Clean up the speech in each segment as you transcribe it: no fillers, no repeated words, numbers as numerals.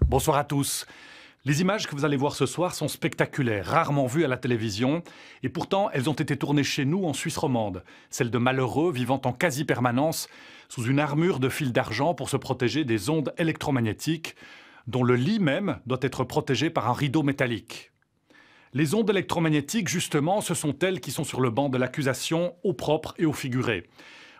Bonsoir à tous. Les images que vous allez voir ce soir sont spectaculaires, rarement vues à la télévision, et pourtant elles ont été tournées chez nous en Suisse romande, celles de malheureux vivant en quasi-permanence sous une armure de fil d'argent pour se protéger des ondes électromagnétiques, dont le lit même doit être protégé par un rideau métallique. Les ondes électromagnétiques, justement, ce sont elles qui sont sur le banc de l'accusation, au propre et au figuré.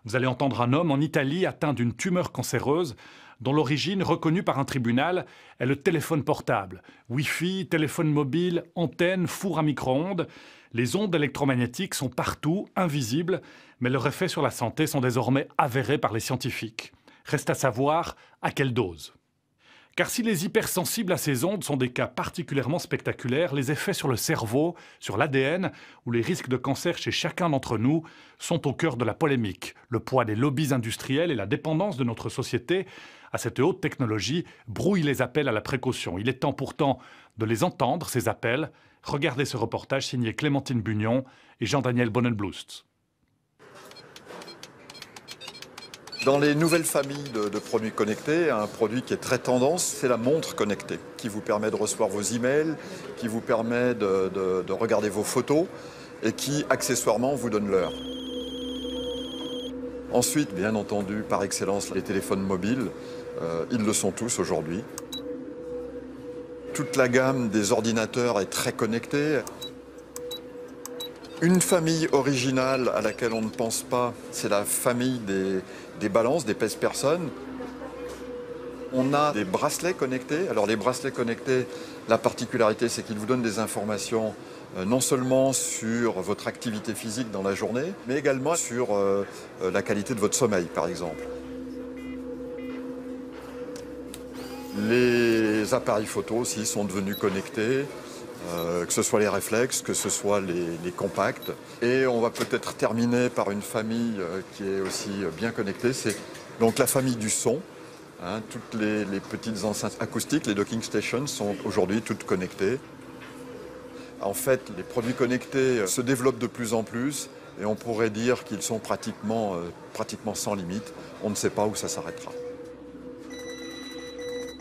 Vous allez entendre un homme en Italie atteint d'une tumeur cancéreuse, dont l'origine, reconnue par un tribunal, est le téléphone portable. Wi-Fi, téléphone mobile, antenne, four à micro-ondes. Les ondes électromagnétiques sont partout, invisibles, mais leurs effets sur la santé sont désormais avérés par les scientifiques. Reste à savoir à quelle dose. Car si les hypersensibles à ces ondes sont des cas particulièrement spectaculaires, les effets sur le cerveau, sur l'ADN ou les risques de cancer chez chacun d'entre nous sont au cœur de la polémique. Le poids des lobbies industriels et la dépendance de notre société à cette haute technologie brouillent les appels à la précaution. Il est temps pourtant de les entendre, ces appels. Regardez ce reportage signé Clémentine Bugnon et Jean-Daniel Bonnenblust. Dans les nouvelles familles de produits connectés, un produit qui est très tendance, c'est la montre connectée, qui vous permet de recevoir vos emails, qui vous permet de regarder vos photos et qui, accessoirement, vous donne l'heure. Ensuite, bien entendu, par excellence, les téléphones mobiles, ils le sont tous aujourd'hui. Toute la gamme des ordinateurs est très connectée. Une famille originale à laquelle on ne pense pas, c'est la famille des balances, des pèse-personnes. On a des bracelets connectés. Alors les bracelets connectés, la particularité, c'est qu'ils vous donnent des informations non seulement sur votre activité physique dans la journée, mais également sur la qualité de votre sommeil, par exemple. Les appareils photo aussi sont devenus connectés. Que ce soit les réflexes, que ce soit les compacts. Et on va peut-être terminer par une famille qui est aussi bien connectée, c'est donc la famille du son. Toutes les petites enceintes acoustiques, les docking stations, sont aujourd'hui toutes connectées. En fait, les produits connectés se développent de plus en plus et on pourrait dire qu'ils sont pratiquement sans limite. On ne sait pas où ça s'arrêtera.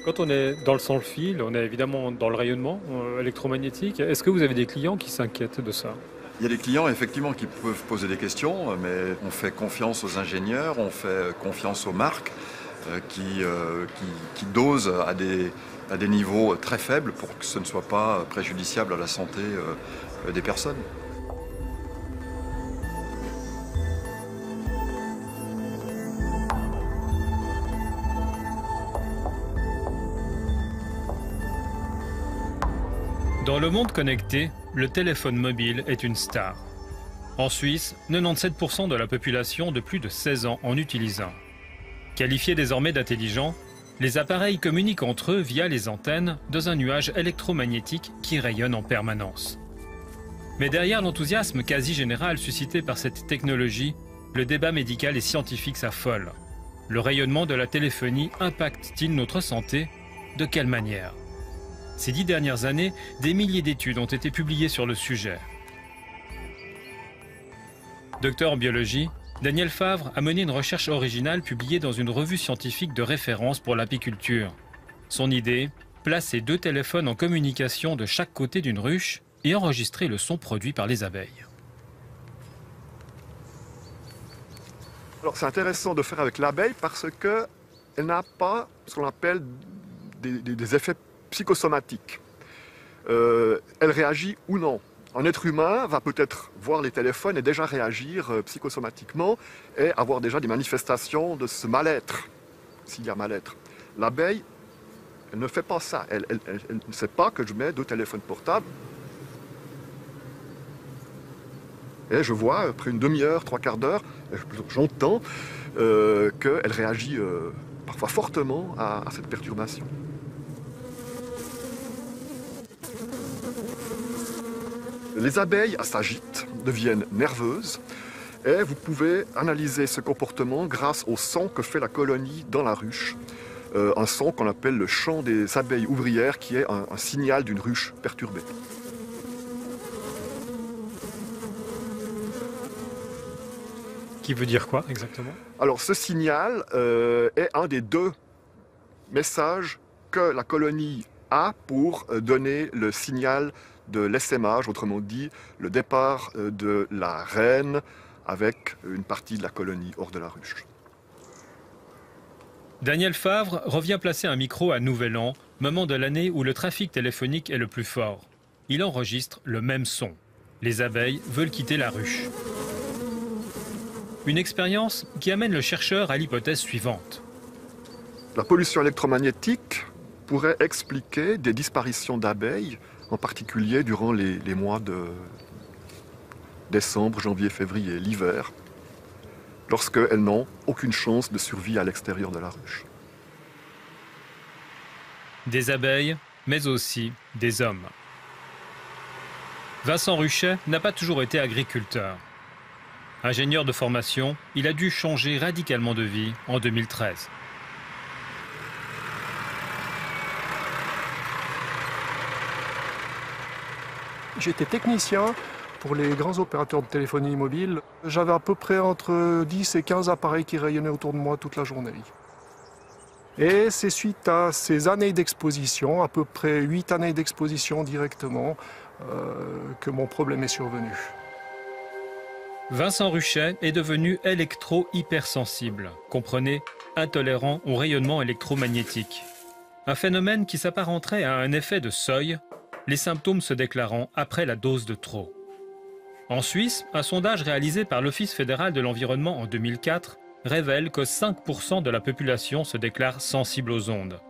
Quand on est dans le sans-fil, on est évidemment dans le rayonnement électromagnétique. Est-ce que vous avez des clients qui s'inquiètent de ça? Il y a des clients effectivement qui peuvent poser des questions, mais on fait confiance aux ingénieurs, on fait confiance aux marques qui dosent à des niveaux très faibles pour que ce ne soit pas préjudiciable à la santé des personnes. Dans le monde connecté, le téléphone mobile est une star. En Suisse, 97% de la population de plus de 16 ans en utilise un. Qualifiés désormais d'intelligents, les appareils communiquent entre eux via les antennes dans un nuage électromagnétique qui rayonne en permanence. Mais derrière l'enthousiasme quasi général suscité par cette technologie, le débat médical et scientifique s'affole. Le rayonnement de la téléphonie impacte-t-il notre santé? De quelle manière? Ces 10 dernières années, des milliers d'études ont été publiées sur le sujet. Docteur en biologie, Daniel Favre a mené une recherche originale publiée dans une revue scientifique de référence pour l'apiculture. Son idée, placer 2 téléphones en communication de chaque côté d'une ruche et enregistrer le son produit par les abeilles. Alors c'est intéressant de faire avec l'abeille parce qu'elle n'a pas ce qu'on appelle des effets psychosomatiques. Elle réagit ou non. Un être humain va peut-être voir les téléphones et déjà réagir psychosomatiquement et avoir déjà des manifestations de ce mal-être, s'il y a mal-être. L'abeille, elle ne fait pas ça. Elle ne sait pas que je mets 2 téléphones portables. Et je vois, après une demi-heure, 3/4 d'heure, j'entends qu'elle réagit parfois fortement à cette perturbation. Les abeilles s'agitent, deviennent nerveuses, et vous pouvez analyser ce comportement grâce au son que fait la colonie dans la ruche. Un son qu'on appelle le chant des abeilles ouvrières, qui est un signal d'une ruche perturbée. Qui veut dire quoi exactement? Alors ce signal est un des 2 messages que la colonie a pour donner le signal de l'essaimage, autrement dit, le départ de la reine avec une partie de la colonie hors de la ruche. Daniel Favre revient placer un micro à Nouvel An, moment de l'année où le trafic téléphonique est le plus fort. Il enregistre le même son. Les abeilles veulent quitter la ruche. Une expérience qui amène le chercheur à l'hypothèse suivante. La pollution électromagnétique pourrait expliquer des disparitions d'abeilles, en particulier durant les mois de décembre, janvier, février, l'hiver, lorsqu'elles n'ont aucune chance de survie à l'extérieur de la ruche. Des abeilles, mais aussi des hommes. Vincent Ruchet n'a pas toujours été agriculteur. Ingénieur de formation, il a dû changer radicalement de vie en 2013. J'étais technicien pour les grands opérateurs de téléphonie mobile. J'avais à peu près entre 10 et 15 appareils qui rayonnaient autour de moi toute la journée. Et c'est suite à ces années d'exposition, à peu près 8 années d'exposition directement, que mon problème est survenu. Vincent Ruchet est devenu électro-hypersensible, comprenez, intolérant au rayonnement électromagnétique. Un phénomène qui s'apparenterait à un effet de seuil, les symptômes se déclarant après la dose de trop. En Suisse, un sondage réalisé par l'Office fédéral de l'environnement en 2004 révèle que 5% de la population se déclare sensible aux ondes.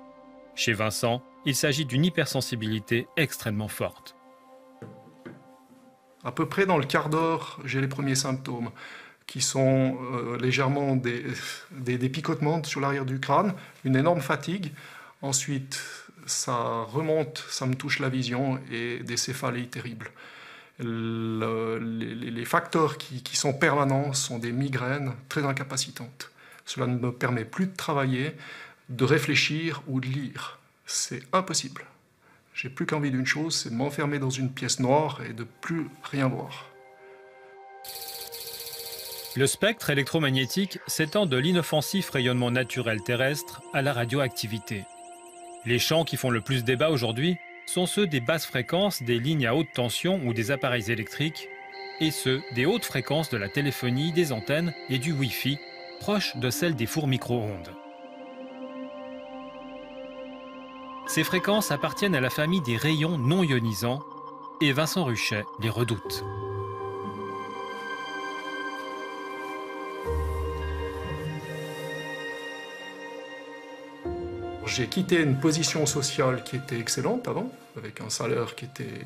Chez Vincent, il s'agit d'une hypersensibilité extrêmement forte. À peu près dans le quart d'heure, j'ai les premiers symptômes qui sont légèrement des picotements sur l'arrière du crâne, une énorme fatigue. Ensuite, ça remonte, ça me touche la vision et des céphalées terribles. Les facteurs qui sont permanents sont des migraines très incapacitantes. Cela ne me permet plus de travailler, de réfléchir ou de lire. C'est impossible. J'ai plus qu'envie d'une chose, c'est de m'enfermer dans une pièce noire et de plus rien voir. Le spectre électromagnétique s'étend de l'inoffensif rayonnement naturel terrestre à la radioactivité. Les champs qui font le plus débat aujourd'hui sont ceux des basses fréquences des lignes à haute tension ou des appareils électriques, et ceux des hautes fréquences de la téléphonie, des antennes et du Wi-Fi, proches de celles des fours micro-ondes. Ces fréquences appartiennent à la famille des rayons non ionisants, et Vincent Ruchet les redoute. J'ai quitté une position sociale qui était excellente avant, avec un salaire qui était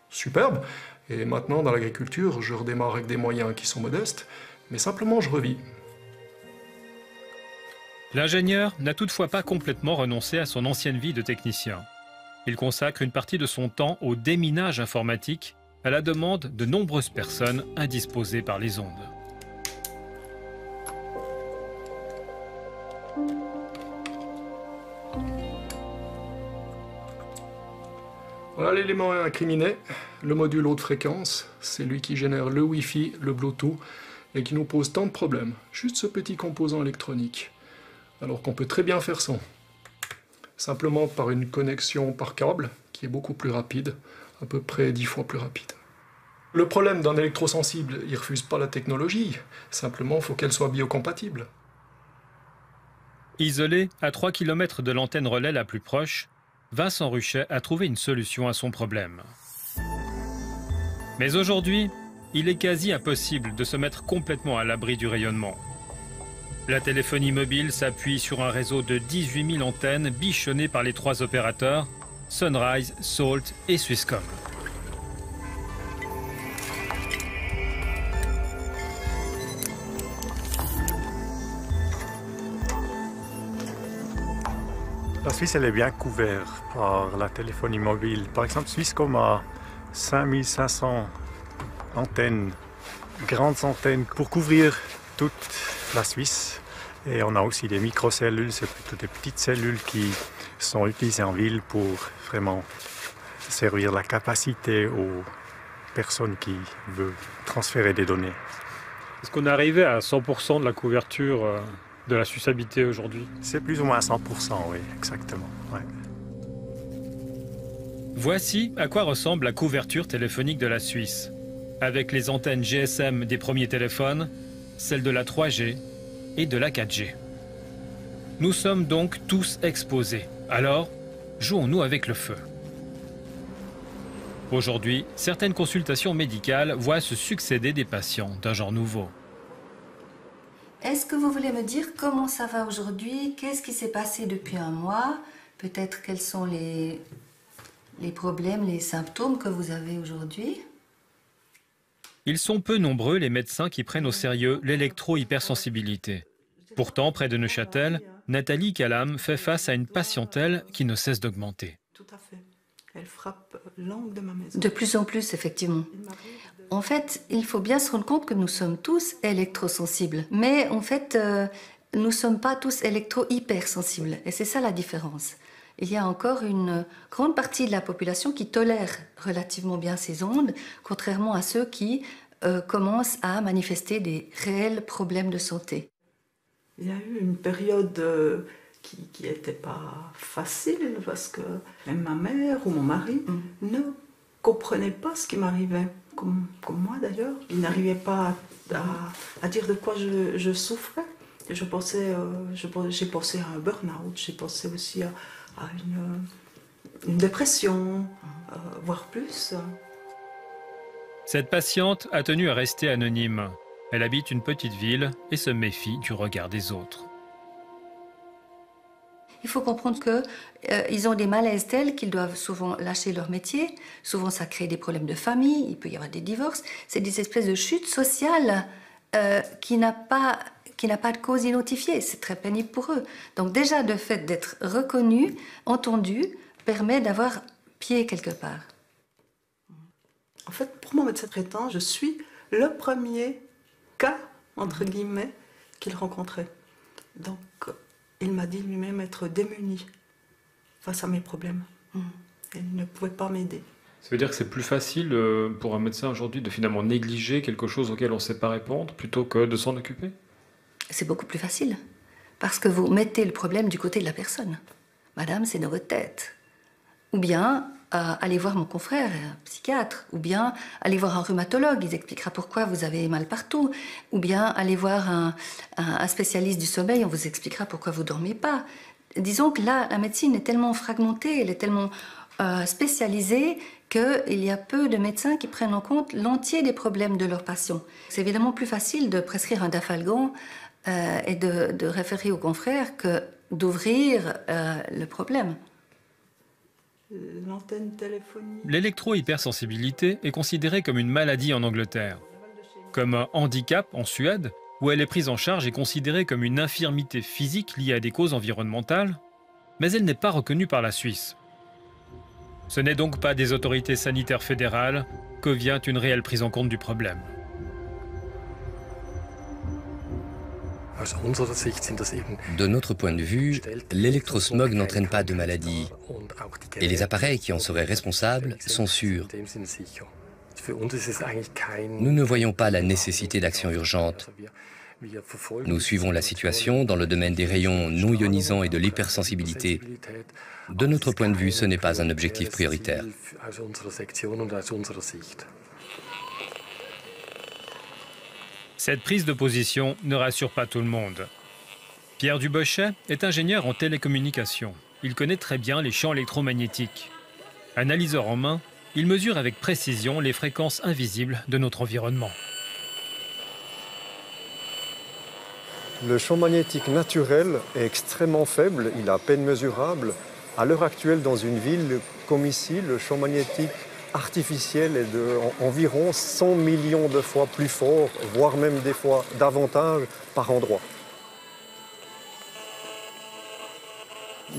superbe. Et maintenant, dans l'agriculture, je redémarre avec des moyens qui sont modestes, mais simplement je revis. L'ingénieur n'a toutefois pas complètement renoncé à son ancienne vie de technicien. Il consacre une partie de son temps au déminage informatique, à la demande de nombreuses personnes indisposées par les ondes. Voilà l'élément incriminé, le module haute fréquence. C'est lui qui génère le Wi-Fi, le Bluetooth, et qui nous pose tant de problèmes. Juste ce petit composant électronique. Alors qu'on peut très bien faire sans. Simplement par une connexion par câble, qui est beaucoup plus rapide, à peu près 10 fois plus rapide. Le problème d'un électrosensible, il ne refuse pas la technologie. Simplement, il faut qu'elle soit biocompatible. Isolé à 3 km de l'antenne relais la plus proche, Vincent Ruchet a trouvé une solution à son problème. Mais aujourd'hui, il est quasi impossible de se mettre complètement à l'abri du rayonnement. La téléphonie mobile s'appuie sur un réseau de 18 000 antennes bichonnées par les 3 opérateurs, Sunrise, Salt et Swisscom. La Suisse, elle est bien couverte par la téléphonie mobile. Par exemple, Swisscom a 5500 antennes, grandes antennes pour couvrir toute la Suisse. Et on a aussi des microcellules, c'est plutôt des petites cellules qui sont utilisées en ville pour vraiment servir la capacité aux personnes qui veulent transférer des données. Est-ce qu'on est arrivé à 100% de la couverture De la Suisse habitée aujourd'hui? C'est plus ou moins 100%, oui, exactement. Ouais. Voici à quoi ressemble la couverture téléphonique de la Suisse. Avec les antennes GSM des premiers téléphones, celles de la 3G et de la 4G. Nous sommes donc tous exposés. Alors, jouons-nous avec le feu. Aujourd'hui, certaines consultations médicales voient se succéder des patients d'un genre nouveau. Est-ce que vous voulez me dire comment ça va aujourd'hui? Qu'est-ce qui s'est passé depuis un mois? Peut-être quels sont les problèmes, les symptômes que vous avez aujourd'hui? Ils sont peu nombreux les médecins qui prennent au sérieux l'électro-hypersensibilité. Pourtant, près de Neuchâtel, Nathalie Calam fait face à une patientèle qui ne cesse d'augmenter. Tout à fait. Elle frappe l'angle de ma maison. De plus en plus, effectivement. En fait, il faut bien se rendre compte que nous sommes tous électrosensibles. Mais en fait, nous ne sommes pas tous électro-hypersensibles. Et c'est ça la différence. Il y a encore une grande partie de la population qui tolère relativement bien ces ondes, contrairement à ceux qui commencent à manifester des réels problèmes de santé. Il y a eu une période qui n'était pas facile parce que même ma mère ou mon mari ne comprenaient pas ce qui m'arrivait, comme moi d'ailleurs. Ils n'arrivaient pas à dire de quoi je souffrais. J'ai pensé à un burn-out, j'ai pensé aussi à une dépression, voire plus. Cette patiente a tenu à rester anonyme. Elle habite une petite ville et se méfie du regard des autres. Il faut comprendre qu'ils ont des malaises tels qu'ils doivent souvent lâcher leur métier. Souvent, ça crée des problèmes de famille, il peut y avoir des divorces. C'est des espèces de chutes sociales qui n'a pas de cause identifiée. C'est très pénible pour eux. Donc déjà, le fait d'être reconnu, entendu, permet d'avoir pied quelque part. En fait, pour mon médecin traitant, je suis le premier cas, entre guillemets, qu'il rencontrait. Donc, il m'a dit lui-même être démuni face à mes problèmes. Il ne pouvait pas m'aider. Ça veut dire que c'est plus facile pour un médecin aujourd'hui de finalement négliger quelque chose auquel on ne sait pas répondre plutôt que de s'en occuper? C'est beaucoup plus facile, parce que vous mettez le problème du côté de la personne. Madame, c'est dans votre tête. Ou bien, allez voir mon confrère, un psychiatre. Ou bien, allez voir un rhumatologue, il expliquera pourquoi vous avez mal partout. Ou bien, allez voir un spécialiste du sommeil, on vous expliquera pourquoi vous ne dormez pas. Disons que là, la médecine est tellement fragmentée, elle est tellement spécialisée qu'il y a peu de médecins qui prennent en compte l'entier des problèmes de leurs patients. C'est évidemment plus facile de prescrire un dafalgan et de référer au confrère que d'ouvrir le problème. L'antenne téléphonique. L'électro-hypersensibilité est considérée comme une maladie en Angleterre, comme un handicap en Suède, où elle est prise en charge et considérée comme une infirmité physique liée à des causes environnementales, mais elle n'est pas reconnue par la Suisse. Ce n'est donc pas des autorités sanitaires fédérales que vient une réelle prise en compte du problème. De notre point de vue, l'électrosmog n'entraîne pas de maladie et les appareils qui en seraient responsables sont sûrs. Nous ne voyons pas la nécessité d'action urgente. Nous suivons la situation dans le domaine des rayons non ionisants et de l'hypersensibilité. De notre point de vue, ce n'est pas un objectif prioritaire. Cette prise de position ne rassure pas tout le monde. Pierre Dubochet est ingénieur en télécommunications. Il connaît très bien les champs électromagnétiques. Analyseur en main, il mesure avec précision les fréquences invisibles de notre environnement. Le champ magnétique naturel est extrêmement faible, il est à peine mesurable. À l'heure actuelle, dans une ville comme ici, le champ magnétique artificiel est d'environ 100 millions de fois plus fort, voire même des fois davantage par endroit.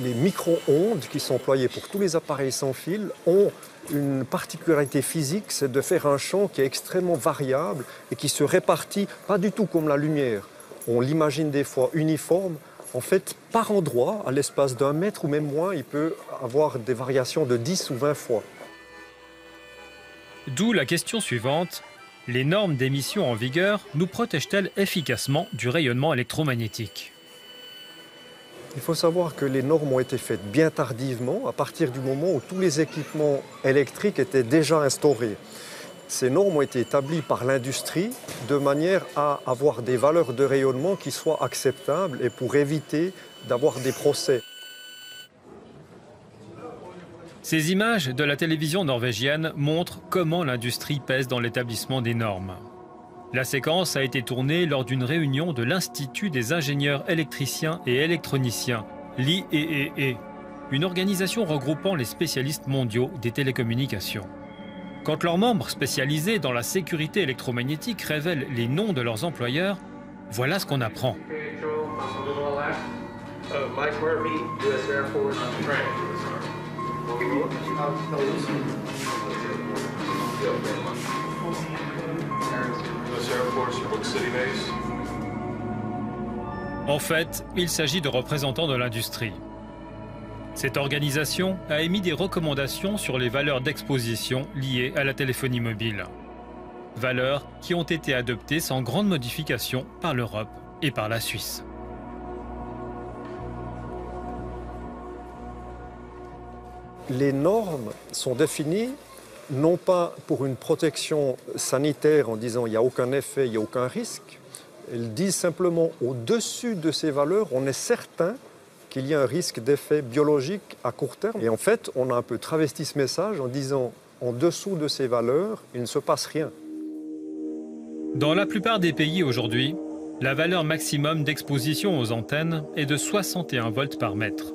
Les micro-ondes qui sont employées pour tous les appareils sans fil ont une particularité physique, c'est de faire un champ qui est extrêmement variable et qui se répartit pas du tout comme la lumière. On l'imagine des fois uniforme. En fait, par endroit, à l'espace d'1 mètre ou même moins, il peut avoir des variations de 10 ou 20 fois. D'où la question suivante, les normes d'émission en vigueur nous protègent-elles efficacement du rayonnement électromagnétique? Il faut savoir que les normes ont été faites bien tardivement, à partir du moment où tous les équipements électriques étaient déjà instaurés. Ces normes ont été établies par l'industrie de manière à avoir des valeurs de rayonnement qui soient acceptables et pour éviter d'avoir des procès. Ces images de la télévision norvégienne montrent comment l'industrie pèse dans l'établissement des normes. La séquence a été tournée lors d'une réunion de l'Institut des ingénieurs électriciens et électroniciens, l'IEEE, une organisation regroupant les spécialistes mondiaux des télécommunications. Quand leurs membres spécialisés dans la sécurité électromagnétique révèlent les noms de leurs employeurs, voilà ce qu'on apprend. En fait, il s'agit de représentants de l'industrie. Cette organisation a émis des recommandations sur les valeurs d'exposition liées à la téléphonie mobile. Valeurs qui ont été adoptées sans grande modification par l'Europe et par la Suisse. Les normes sont définies non pas pour une protection sanitaire en disant il n'y a aucun effet, il n'y a aucun risque. Elles disent simplement au-dessus de ces valeurs, on est certain qu'il y a un risque d'effet biologique à court terme. Et en fait, on a un peu travesti ce message en disant en dessous de ces valeurs, il ne se passe rien. Dans la plupart des pays aujourd'hui, la valeur maximum d'exposition aux antennes est de 61 volts par mètre.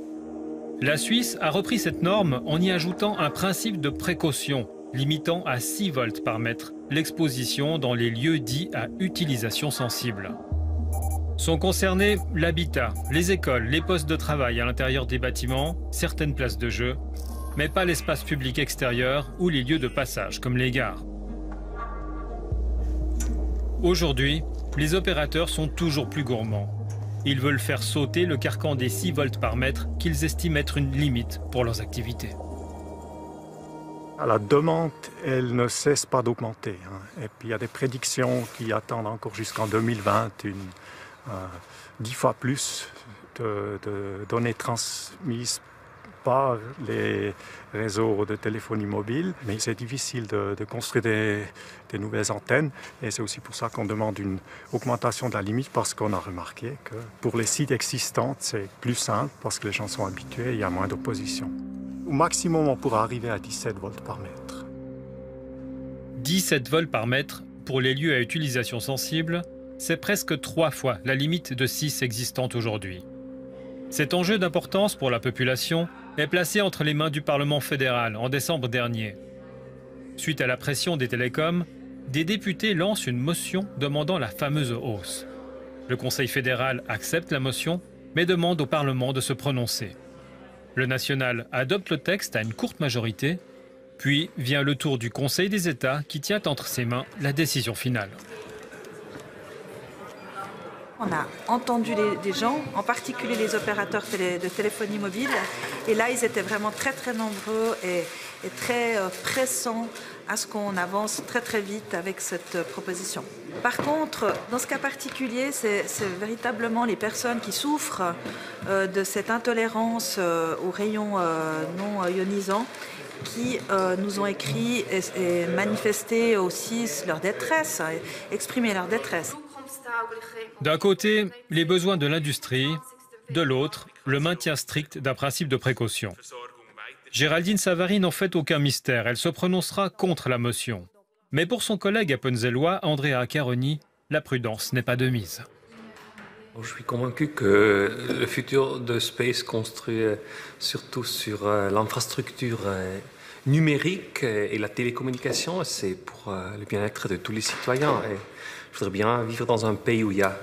La Suisse a repris cette norme en y ajoutant un principe de précaution, limitant à 6 volts par mètre l'exposition dans les lieux dits à utilisation sensible. Sont concernés l'habitat, les écoles, les postes de travail à l'intérieur des bâtiments, certaines places de jeu, mais pas l'espace public extérieur ou les lieux de passage comme les gares. Aujourd'hui, les opérateurs sont toujours plus gourmands. Ils veulent faire sauter le carcan des 6 volts par mètre qu'ils estiment être une limite pour leurs activités. La demande, elle ne cesse pas d'augmenter. Et puis il y a des prédictions qui attendent encore jusqu'en 2020 10 fois plus de données transmises par les réseaux de téléphonie mobile. Mais c'est difficile de construire des nouvelles antennes. Et c'est aussi pour ça qu'on demande une augmentation de la limite, parce qu'on a remarqué que pour les sites existants, c'est plus simple parce que les gens sont habitués et il y a moins d'opposition. Au maximum, on pourra arriver à 17 volts par mètre. 17 volts par mètre pour les lieux à utilisation sensible, c'est presque 3 fois la limite de 6 existante aujourd'hui. Cet enjeu d'importance pour la population est placé entre les mains du Parlement fédéral en décembre dernier. Suite à la pression des télécoms, des députés lancent une motion demandant la fameuse hausse. Le Conseil fédéral accepte la motion, mais demande au Parlement de se prononcer. Le national adopte le texte à une courte majorité, puis vient le tour du Conseil des États qui tient entre ses mains la décision finale. On a entendu des gens, en particulier les opérateurs de téléphonie mobile, et là ils étaient vraiment très nombreux et très pressants à ce qu'on avance très vite avec cette proposition. Par contre, dans ce cas particulier, c'est véritablement les personnes qui souffrent de cette intolérance aux rayons non ionisants qui nous ont écrit et manifesté aussi leur détresse, exprimé leur détresse. D'un côté, les besoins de l'industrie, de l'autre, le maintien strict d'un principe de précaution. Géraldine Savary n'en fait aucun mystère, elle se prononcera contre la motion. Mais pour son collègue appenzellois, Andrea Caroni, la prudence n'est pas de mise. Je suis convaincu que le futur de Space construit surtout sur l'infrastructure numérique et la télécommunication. C'est pour le bien-être de tous les citoyens. Et je voudrais bien vivre dans un pays où il y a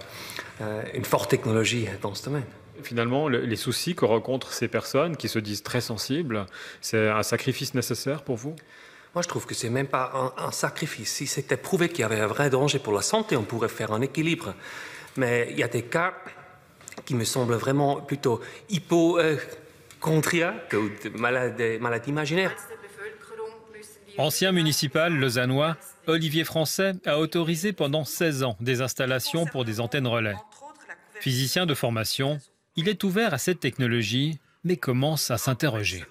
une forte technologie dans ce domaine. Finalement, les soucis que rencontrent ces personnes qui se disent très sensibles, c'est un sacrifice nécessaire pour vous? Moi, je trouve que c'est même pas un sacrifice. Si c'était prouvé qu'il y avait un vrai danger pour la santé, on pourrait faire un équilibre. Mais il y a des cas qui me semblent vraiment plutôt hypochondriaques ou des maladies imaginaires. Ancien municipal lausannois, Olivier Français a autorisé pendant 16 ans des installations pour des antennes relais. Physicien de formation, il est ouvert à cette technologie, mais commence à s'interroger.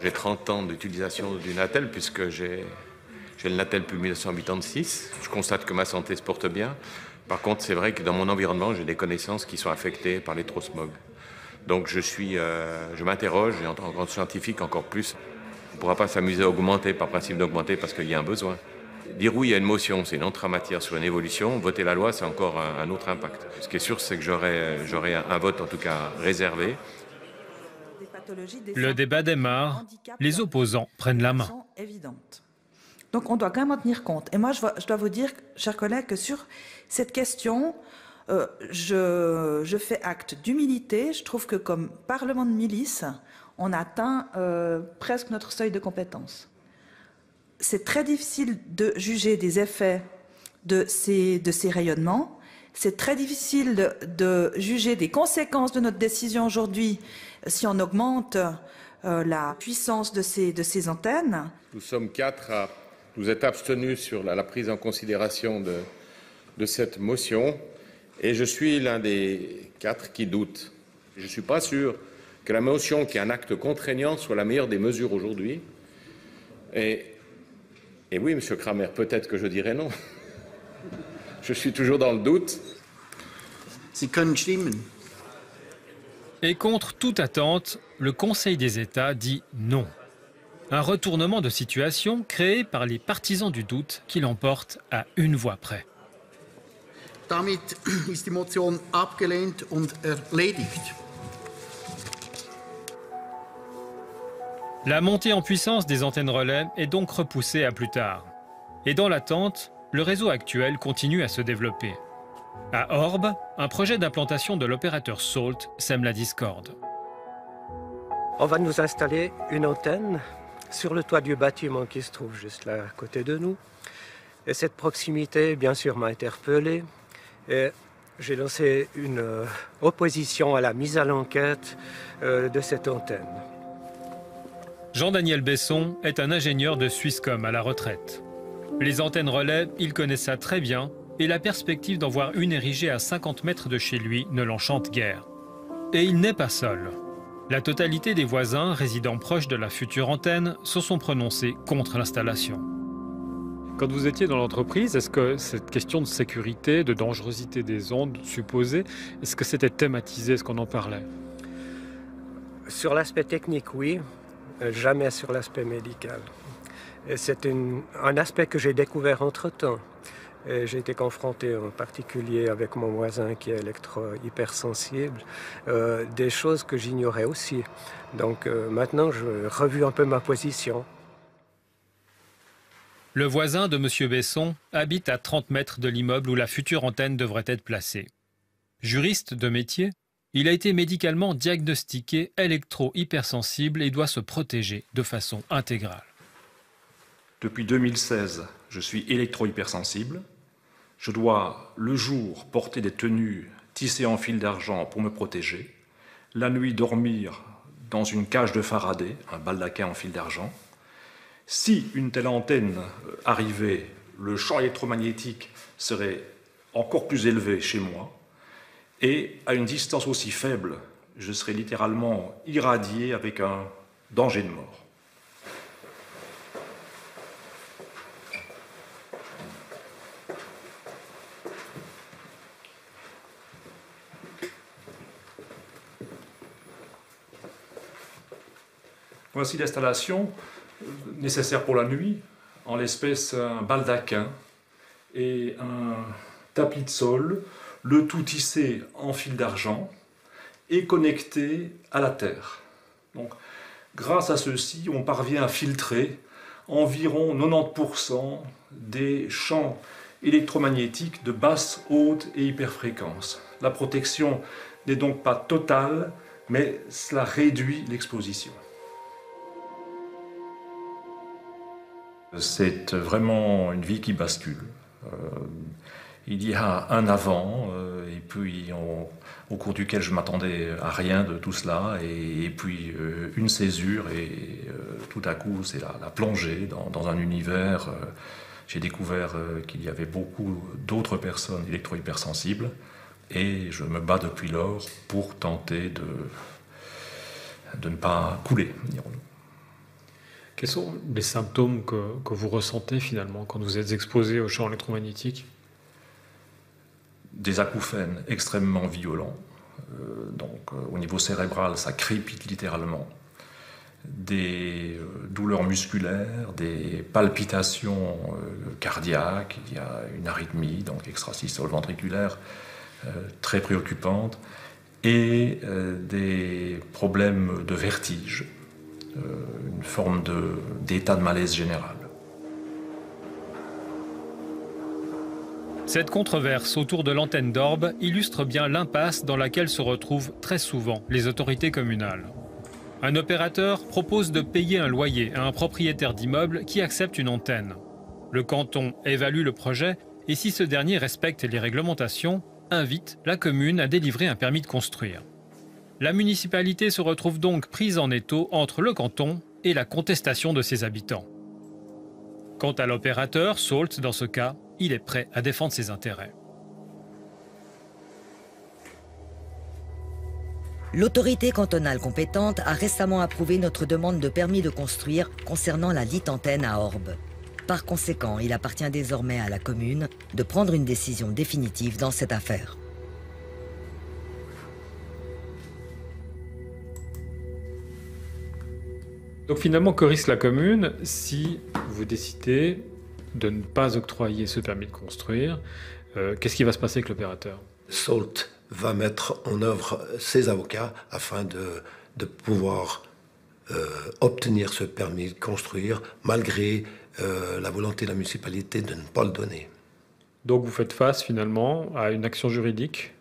J'ai 30 ans d'utilisation du Natel, puisque j'ai le Natel depuis 1986. Je constate que ma santé se porte bien. Par contre, c'est vrai que dans mon environnement, j'ai des connaissances qui sont affectées par les trop smog. Donc je m'interroge, et en tant que scientifique encore plus, on ne pourra pas s'amuser à augmenter par principe d'augmenter parce qu'il y a un besoin. Dire oui à une motion, c'est une entrée en matière sur une évolution. Voter la loi, c'est encore un autre impact. Ce qui est sûr, c'est que j'aurai un vote, en tout cas réservé. Le débat démarre, les opposants prennent la main. Donc on doit quand même en tenir compte. Et moi, je dois vous dire, chers collègues, que sur cette question, je fais acte d'humilité. Je trouve que comme Parlement de milice, on atteint presque notre seuil de compétence. C'est très difficile de juger des effets de ces rayonnements. C'est très difficile de juger des conséquences de notre décision aujourd'hui si on augmente la puissance de ces antennes. Nous sommes 4 à nous être abstenus sur la prise en considération de cette motion et je suis l'un des 4 qui doute. Je ne suis pas sûr que la motion, qui est un acte contraignant, soit la meilleure des mesures aujourd'hui. Et oui, Monsieur Kramer, peut-être que je dirais non. Je suis toujours dans le doute. Sie können stimmen. Et contre toute attente, le Conseil des États dit non. Un retournement de situation créé par les partisans du doute qui l'emportent à une voix près. Damit ist die Motion abgelehnt und erledigt. La montée en puissance des antennes relais est donc repoussée à plus tard. Et dans l'attente, le réseau actuel continue à se développer. À Orbe, un projet d'implantation de l'opérateur Salt sème la discorde. On va nous installer une antenne sur le toit du bâtiment qui se trouve juste là à côté de nous. Et cette proximité, bien sûr, m'a interpellé. Et j'ai lancé une opposition à la mise à l'enquête de cette antenne. Jean-Daniel Besson est un ingénieur de Swisscom à la retraite. Les antennes relais, il connaît ça très bien, et la perspective d'en voir une érigée à 50 mètres de chez lui ne l'enchante guère. Et il n'est pas seul. La totalité des voisins résidant proches de la future antenne se sont prononcés contre l'installation. Quand vous étiez dans l'entreprise, est-ce que cette question de sécurité, de dangerosité des ondes supposées, est-ce que c'était thématisé, est-ce qu'on en parlait? Sur l'aspect technique, oui, jamais sur l'aspect médical. C'est un aspect que j'ai découvert entre-temps. J'ai été confronté en particulier avec mon voisin qui est électro-hypersensible, des choses que j'ignorais aussi. Donc maintenant, je revu un peu ma position. Le voisin de M. Besson habite à 30 mètres de l'immeuble où la future antenne devrait être placée. Juriste de métier, il a été médicalement diagnostiqué électro-hypersensible et doit se protéger de façon intégrale. Depuis 2016, je suis électro-hypersensible. Je dois, le jour, porter des tenues tissées en fil d'argent pour me protéger. La nuit, dormir dans une cage de Faraday, un baldaquin en fil d'argent. Si une telle antenne arrivait, le champ électromagnétique serait encore plus élevé chez moi. Et à une distance aussi faible, je serais littéralement irradié avec un danger de mort. Voici l'installation nécessaire pour la nuit, en l'espèce un baldaquin et un tapis de sol, le tout tissé en fil d'argent et connecté à la terre. Donc, grâce à ceci, on parvient à filtrer environ 90% des champs électromagnétiques de basse, haute et hyperfréquence. La protection n'est donc pas totale, mais cela réduit l'exposition. C'est vraiment une vie qui bascule. Il y a un avant, et puis au cours duquel je m'attendais à rien de tout cela, et puis une césure, et tout à coup c'est la plongée dans un univers. J'ai découvert qu'il y avait beaucoup d'autres personnes électro-hypersensibles, et je me bats depuis lors pour tenter de ne pas couler, dirons-nous. Quels sont les symptômes que vous ressentez finalement quand vous êtes exposé aux champs électromagnétiques? Des acouphènes extrêmement violents, au niveau cérébral ça crépite littéralement, des douleurs musculaires, des palpitations cardiaques, il y a une arythmie donc extrasystole ventriculaire très préoccupante, et des problèmes de vertige, une forme d'état de malaise général. Cette controverse autour de l'antenne d'Orbe illustre bien l'impasse dans laquelle se retrouvent très souvent les autorités communales. Un opérateur propose de payer un loyer à un propriétaire d'immeuble qui accepte une antenne. Le canton évalue le projet et si ce dernier respecte les réglementations, invite la commune à délivrer un permis de construire. La municipalité se retrouve donc prise en étau entre le canton et la contestation de ses habitants. Quant à l'opérateur, Salt, dans ce cas, il est prêt à défendre ses intérêts. L'autorité cantonale compétente a récemment approuvé notre demande de permis de construire concernant la dite antenne à Orbe. Par conséquent, il appartient désormais à la commune de prendre une décision définitive dans cette affaire. Donc finalement, que risque la commune si vous décidez de ne pas octroyer ce permis de construire? Qu'est-ce qui va se passer avec l'opérateur? Salt va mettre en œuvre ses avocats afin de pouvoir obtenir ce permis de construire malgré la volonté de la municipalité de ne pas le donner. Donc vous faites face finalement à une action juridique?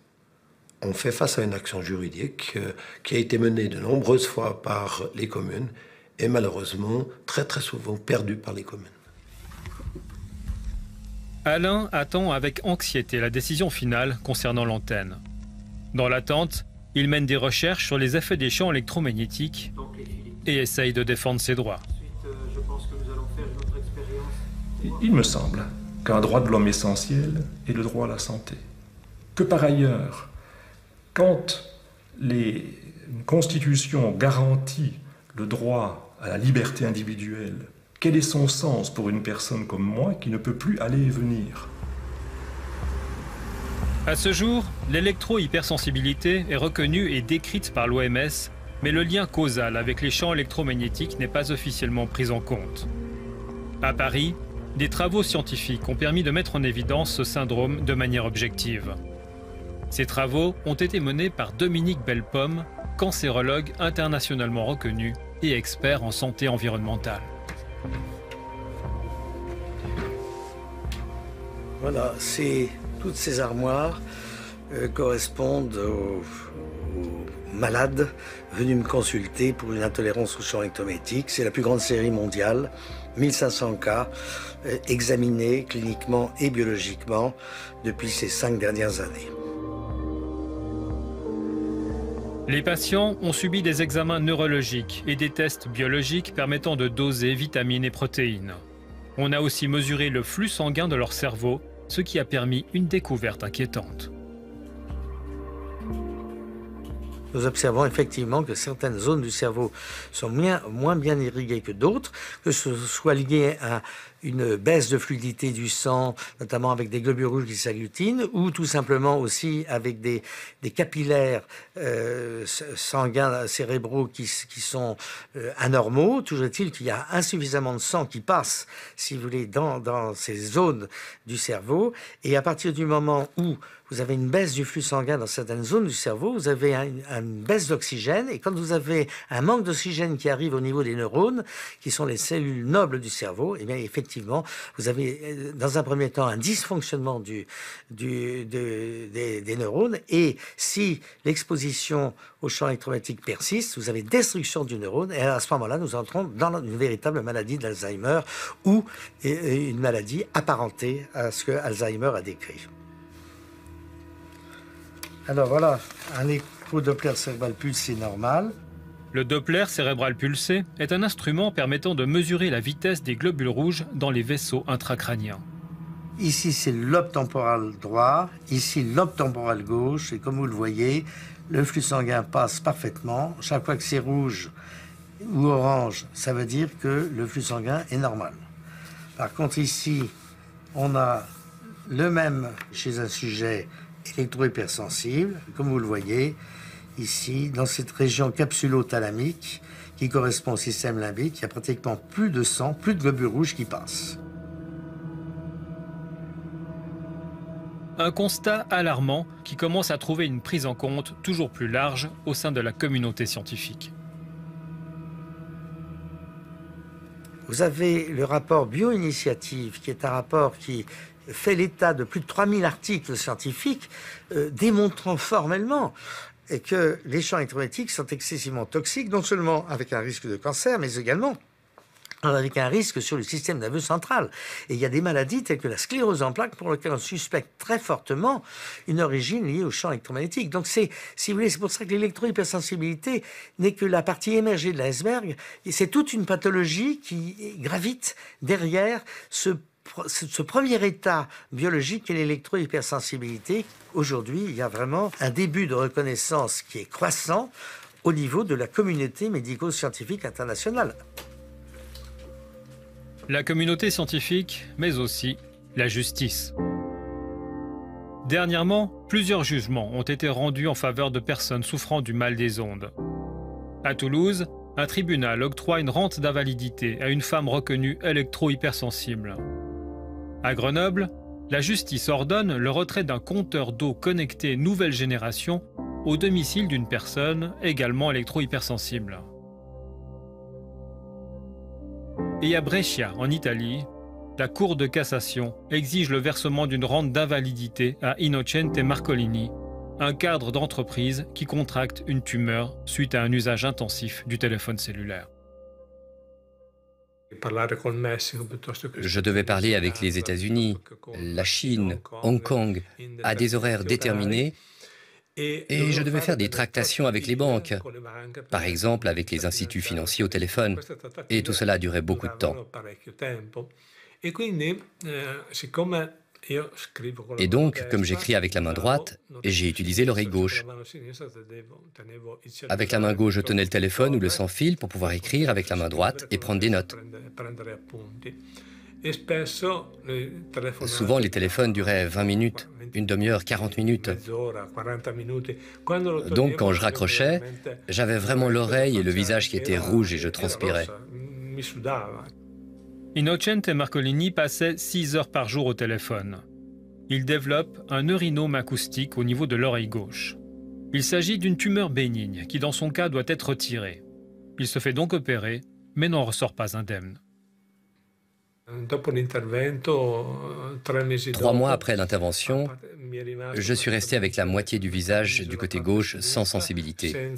On fait face à une action juridique qui a été menée de nombreuses fois par les communes et malheureusement très souvent perdue par les communes. Alain attend avec anxiété la décision finale concernant l'antenne. Dans l'attente, il mène des recherches sur les effets des champs électromagnétiques et essaye de défendre ses droits. Il me semble qu'un droit de l'homme essentiel est le droit à la santé. Que par ailleurs, quand une constitution garantit le droit à la liberté individuelle, quel est son sens pour une personne comme moi qui ne peut plus aller et venir? À ce jour, l'électro-hypersensibilité est reconnue et décrite par l'OMS, mais le lien causal avec les champs électromagnétiques n'est pas officiellement pris en compte. À Paris, des travaux scientifiques ont permis de mettre en évidence ce syndrome de manière objective. Ces travaux ont été menés par Dominique Bellepomme, cancérologue internationalement reconnu et expert en santé environnementale. Voilà, toutes ces armoires correspondent aux malades venus me consulter pour une intolérance au champ électromagnétique. C'est la plus grande série mondiale, 1500 cas examinés cliniquement et biologiquement depuis ces 5 dernières années. Les patients ont subi des examens neurologiques et des tests biologiques permettant de doser vitamines et protéines. On a aussi mesuré le flux sanguin de leur cerveau, ce qui a permis une découverte inquiétante. Nous observons effectivement que certaines zones du cerveau sont moins bien irriguées que d'autres, que ce soit lié à une baisse de fluidité du sang, notamment avec des globules rouges qui s'agglutinent, ou tout simplement aussi avec des capillaires sanguins cérébraux qui sont anormaux. Toujours est-il qu'il y a insuffisamment de sang qui passe, si vous voulez, dans ces zones du cerveau. Et à partir du moment où vous avez une baisse du flux sanguin dans certaines zones du cerveau, vous avez une baisse d'oxygène. Et quand vous avez un manque d'oxygène qui arrive au niveau des neurones, qui sont les cellules nobles du cerveau, et bien effectivement, vous avez dans un premier temps un dysfonctionnement des neurones. Et si l'exposition au champ électromagnétique persiste, vous avez destruction du neurone. Et à ce moment-là, nous entrons dans une véritable maladie d'Alzheimer ou une maladie apparentée à ce que Alzheimer a décrit. Alors voilà, un écho-doppler cérébral pulsé normal. Le Doppler cérébral pulsé est un instrument permettant de mesurer la vitesse des globules rouges dans les vaisseaux intracrâniens. Ici, c'est le lobe temporal droit, ici, le lobe temporal gauche. Et comme vous le voyez, le flux sanguin passe parfaitement. Chaque fois que c'est rouge ou orange, ça veut dire que le flux sanguin est normal. Par contre, ici, on a le même chez un sujet électro-hypersensible. Comme vous le voyez, ici, dans cette région capsulo-thalamique, qui correspond au système limbique, il y a pratiquement plus de sang, plus de globules rouges qui passent. Un constat alarmant qui commence à trouver une prise en compte toujours plus large au sein de la communauté scientifique. Vous avez le rapport Bioinitiative, qui est un rapport qui fait l'état de plus de 3000 articles scientifiques, démontrant formellement que les champs électromagnétiques sont excessivement toxiques, non seulement avec un risque de cancer, mais également avec un risque sur le système nerveux central. Et il y a des maladies telles que la sclérose en plaques pour lesquelles on suspecte très fortement une origine liée au champ électromagnétique. Donc si vous voulez, c'est pour ça que l'électro-hypersensibilité n'est que la partie émergée de l'iceberg. Et c'est toute une pathologie qui gravite derrière ce premier état biologique qu'est l'électro-hypersensibilité. Aujourd'hui, il y a vraiment un début de reconnaissance qui est croissant au niveau de la communauté médico-scientifique internationale. La communauté scientifique, mais aussi la justice. Dernièrement, plusieurs jugements ont été rendus en faveur de personnes souffrant du mal des ondes. À Toulouse, un tribunal octroie une rente d'invalidité à une femme reconnue électro-hypersensible. À Grenoble, la justice ordonne le retrait d'un compteur d'eau connecté nouvelle génération au domicile d'une personne également électro-hypersensible. Et à Brescia, en Italie, la Cour de cassation exige le versement d'une rente d'invalidité à Innocente Marcolini, un cadre d'entreprise qui contracte une tumeur suite à un usage intensif du téléphone cellulaire. Je devais parler avec les États-Unis, la Chine, Hong Kong, à des horaires déterminés, et je devais faire des tractations avec les banques, par exemple avec les instituts financiers au téléphone, et tout cela durait beaucoup de temps. Et donc, comme j'écris avec la main droite, j'ai utilisé l'oreille gauche. Avec la main gauche, je tenais le téléphone ou le sans-fil pour pouvoir écrire avec la main droite et prendre des notes. Souvent, les téléphones duraient 20 minutes, une demi-heure, 40 minutes. Donc, quand je raccrochais, j'avais vraiment l'oreille et le visage qui étaient rouges et je transpirais. Innocente Marcolini passait 6 heures par jour au téléphone. Il développe un neurinome acoustique au niveau de l'oreille gauche. Il s'agit d'une tumeur bénigne qui, dans son cas, doit être retirée. Il se fait donc opérer, mais n'en ressort pas indemne. 3 mois après l'intervention, je suis resté avec la moitié du visage du côté gauche sans sensibilité.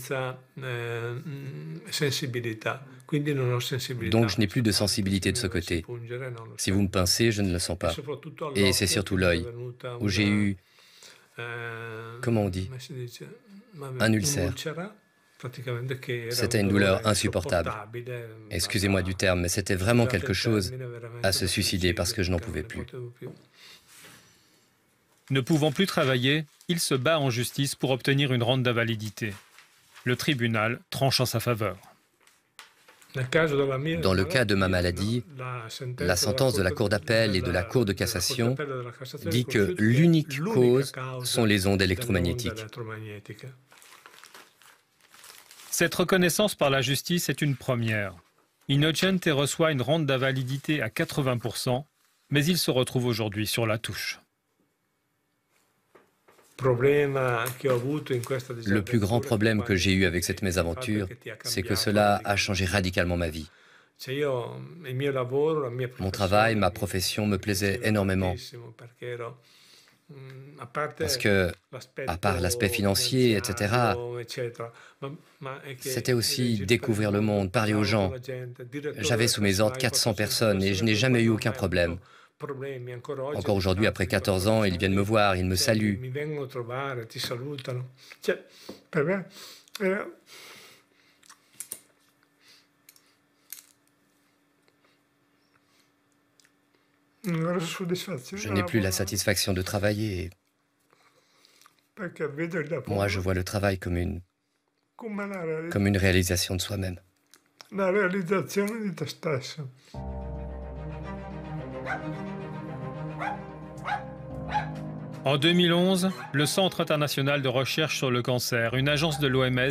Donc je n'ai plus de sensibilité de ce côté. Si vous me pincez, je ne le sens pas. Et c'est surtout l'œil, où j'ai eu, comment on dit, un ulcère. C'était une douleur insupportable. Excusez-moi du terme, mais c'était vraiment quelque chose à se suicider parce que je n'en pouvais plus. Ne pouvant plus travailler, il se bat en justice pour obtenir une rente d'invalidité. Le tribunal tranche en sa faveur. Dans le cas de ma maladie, la sentence de la Cour d'appel et de la Cour de cassation dit que l'unique cause sont les ondes électromagnétiques. Cette reconnaissance par la justice est une première. Innocente reçoit une rente d'invalidité à 80%, mais il se retrouve aujourd'hui sur la touche. Le plus grand problème que j'ai eu avec cette mésaventure, c'est que cela a changé radicalement ma vie. Mon travail, ma profession me plaisaient énormément. Parce que, à part l'aspect financier, etc., c'était aussi découvrir le monde, parler aux gens. J'avais sous mes ordres 400 personnes et je n'ai jamais eu aucun problème. Encore aujourd'hui, après 14 ans, ils viennent me voir, ils me saluent. Je n'ai plus la satisfaction de travailler. Moi, je vois le travail comme une réalisation de soi-même. En 2011, le Centre international de recherche sur le cancer, une agence de l'OMS,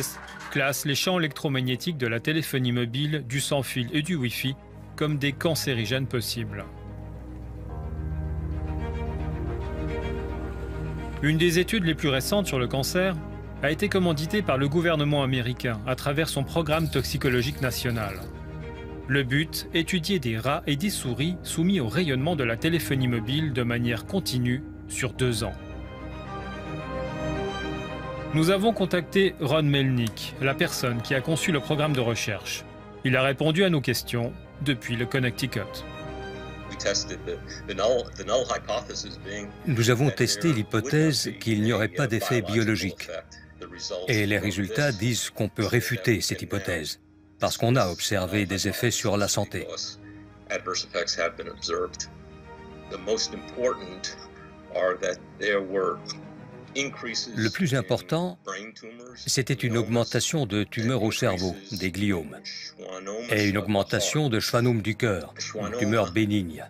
classe les champs électromagnétiques de la téléphonie mobile, du sans-fil et du Wi-Fi comme des cancérigènes possibles. Une des études les plus récentes sur le cancer a été commanditée par le gouvernement américain à travers son programme toxicologique national. Le but, étudier des rats et des souris soumis au rayonnement de la téléphonie mobile de manière continue sur 2 ans. Nous avons contacté Ron Melnick, la personne qui a conçu le programme de recherche. Il a répondu à nos questions depuis le Connecticut. Nous avons testé l'hypothèse qu'il n'y aurait pas d'effet biologique. Et les résultats disent qu'on peut réfuter cette hypothèse, parce qu'on a observé des effets sur la santé. Le plus important, c'était une augmentation de tumeurs au cerveau, des gliomes, et une augmentation de schwannomes du cœur, une tumeur bénigne.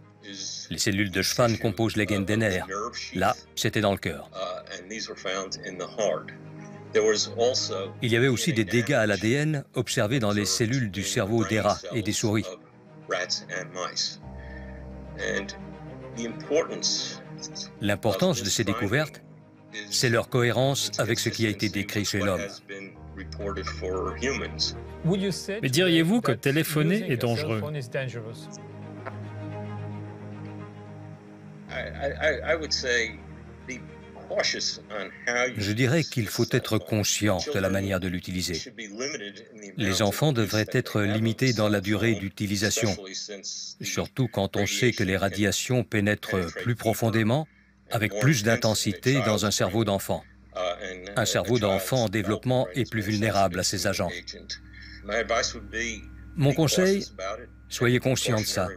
Les cellules de Schwann composent les gaines des nerfs. Là, c'était dans le cœur. Il y avait aussi des dégâts à l'ADN observés dans les cellules du cerveau des rats et des souris. L'importance de ces découvertes, c'est leur cohérence avec ce qui a été décrit chez l'homme. Mais diriez-vous que téléphoner est dangereux? Je dirais qu'il faut être conscient de la manière de l'utiliser. Les enfants devraient être limités dans la durée d'utilisation, surtout quand on sait que les radiations pénètrent plus profondément, avec plus d'intensité dans un cerveau d'enfant. Un cerveau d'enfant en développement est plus vulnérable à ces agents. Mon conseil, soyez conscient de ça.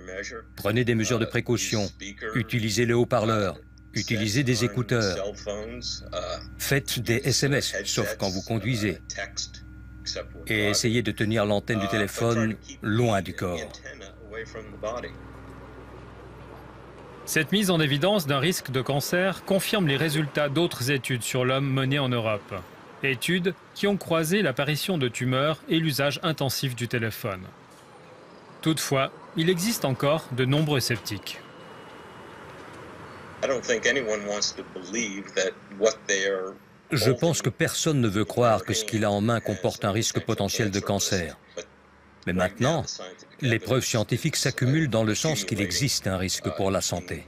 Prenez des mesures de précaution, utilisez les haut-parleurs, utilisez des écouteurs, faites des SMS, sauf quand vous conduisez, et essayez de tenir l'antenne du téléphone loin du corps. Cette mise en évidence d'un risque de cancer confirme les résultats d'autres études sur l'homme menées en Europe. Études qui ont croisé l'apparition de tumeurs et l'usage intensif du téléphone. Toutefois, il existe encore de nombreux sceptiques. Je pense que personne ne veut croire que ce qu'il a en main comporte un risque potentiel de cancer. Mais maintenant, les preuves scientifiques s'accumulent dans le sens qu'il existe un risque pour la santé.